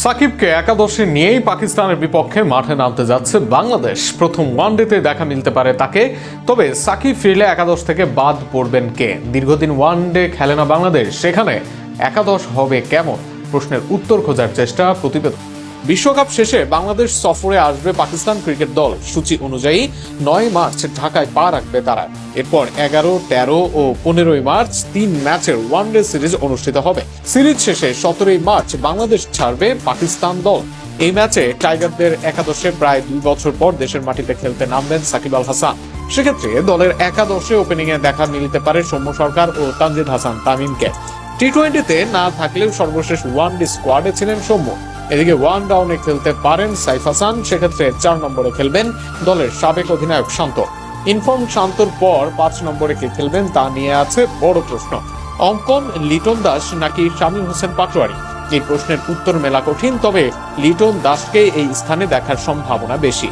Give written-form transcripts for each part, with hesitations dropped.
সাকিবকে একাদশে নিয়েই পাকিস্তানের বিপক্ষে মাঠে নামতে যাচ্ছে বাংলাদেশ। প্রথম ওয়ানডেতে দেখা মিলতে পারে তাকে। তবে সাকিব ফিরলে একাদশ থেকে বাদ পড়বেন কে? দীর্ঘদিন ওয়ানডে খেলে না বাংলাদেশ, সেখানে একাদশ হবে কেমন? প্রশ্নের উত্তর খোঁজার চেষ্টা প্রতিবেদন। বিশ্বকাপ শেষে বাংলাদেশ সফরে আসবে পাকিস্তান ক্রিকেট দল। সূচি অনুযায়ী ৯ মার্চ ঢাকায় পা রাখবে তারা। এরপর ১১, ১৩ ও ১৫ মার্চ ৩ ম্যাচের ওয়ানডে সিরিজ অনুষ্ঠিত হবে। সিরিজ শেষে ১৭ মার্চ বাংলাদেশ ছাড়বে পাকিস্তান দল। এই ম্যাচে টাইগারদের একাদশে প্রায় ২ বছর পর দেশের মাটিতে খেলতে নামবেন সাকিব আল হাসান। সেক্ষেত্রে দলের একাদশে ওপেনিংয়ে দেখা মিলতে পারে সৌম্য সরকার ও তানজিদ হাসান তামিমকে। টি-20তে না থাকলেও সর্বশেষ ওয়ানডে স্কোয়াডে ছিলেন সৌম্য। এদিকে ওয়ান ডাউনে খেলতে পারেন সাইফ হাসান। সেক্ষেত্রে ৪ নম্বরে খেলবেন দলের সাবেক অধিনায়ক শান্ত। ইনফর্ম শান্তর পর ৫ নম্বরে কে খেলবেন তা নিয়ে আছে বড় প্রশ্ন। অঙ্কন, লিটন দাস নাকি শামীম হোসেন পাটোয়ারি? এই প্রশ্নের উত্তর মেলা কঠিন, তবে লিটন দাসকে এই স্থানে দেখার সম্ভাবনা বেশি।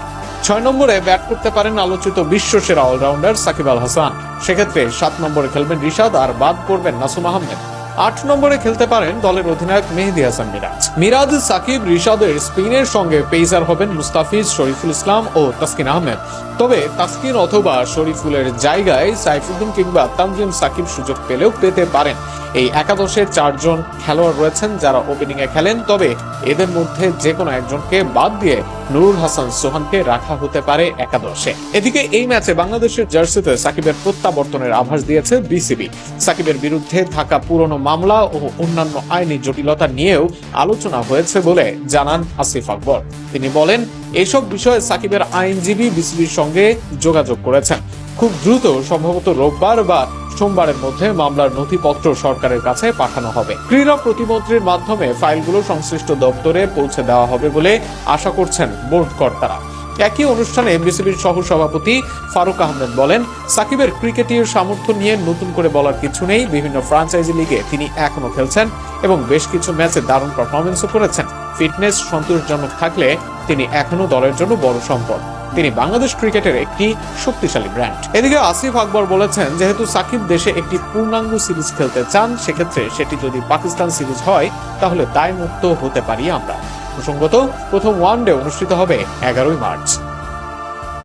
৬ নম্বরে ব্যাট করতে পারেন আলোচিত বিশ্বসেরা অলরাউন্ডার সাকিব আল হাসান। সেক্ষেত্রে ৭ নম্বরে খেলবেন রিশাদ, আর বাদ পড়বেন নাসুম আহমেদ। ৮ নম্বরে খেলতে পারেন দলের অধিনায়ক মেহেদী হাসান মিরাজ। মিরাজ, সাকিব, রিশাদের স্পিনের সঙ্গে পেসার হবেন মুস্তাফিজ, শরীফুল ইসলাম ও তাসকিন আহমেদ। তবে তাসকিন অথবা শরীফুলের জায়গায় সাইফুদ্দিন কিংবা তানজিম সাকিব সুযোগ পেলেও পেতে পারেন। এই একাদশে ৪ জন খেলোয়াড় রয়েছেন যারা ওপেনিং এ খেলেন, তবে এদের মধ্যে যে কোনো একজনকে বাদ দিয়ে নুরুল হাসান সোহানকে রাখা হতে পারে একাদশে। এদিকে এই ম্যাচে বাংলাদেশের জার্সিতে সাকিবের প্রত্যাবর্তনের আভাস দিয়েছে বিসিবি। সাকিবের বিরুদ্ধে থাকা পুরনো মামলা ও অন্যান্য আইনি জটিলতা নিয়েও আলোচনা হয়েছে বলে জানান আসিফ আকবর। তিনি বলেন, এসব বিষয়ে সাকিবের আইনজীবী বিসিবির সঙ্গে যোগাযোগ করেছেন। খুব দ্রুত, সম্ভবত রোববার বা সোমবারের মধ্যে মামলার নথিপত্র সরকারের কাছে পাঠানো হবে। ক্রীড়া প্রতিমন্ত্রীর মাধ্যমে ফাইলগুলো সংশ্লিষ্ট দপ্তরে পৌঁছে দেওয়া হবে বলে আশা করছেন বোর্ড কর্তারা। একই অনুষ্ঠানে বিসিবির সহ সভাপতি ফারুক আহমেদ বলেন, সাকিবের ক্রিকেটীয় সামর্থ্য নিয়ে নতুন করে বলার কিছু নেই। বিভিন্ন ফ্রাঞ্চাইজি লিগে তিনি এখনো খেলছেন এবং বেশ কিছু ম্যাচে দারুণ পারফরমেন্সও করেছেন। ফিটনেস সন্তোষজনক থাকলে তিনি এখনো দলের জন্য বড় সম্পদ। তিনি বাংলাদেশ ক্রিকেটের একটি শক্তিশালী ব্র্যান্ড। এদিকে আসিফ আকবর বলেছেন, যেহেতু সাকিব দেশে একটি পূর্ণাঙ্গ সিরিজ খেলতে চান, সেক্ষেত্রে সেটি যদি পাকিস্তান সিরিজ হয় তাহলে দায়মুক্ত হতে পারি আমরা। প্রসঙ্গত, প্রথম ওয়ানডে অনুষ্ঠিত হবে ১১ মার্চ।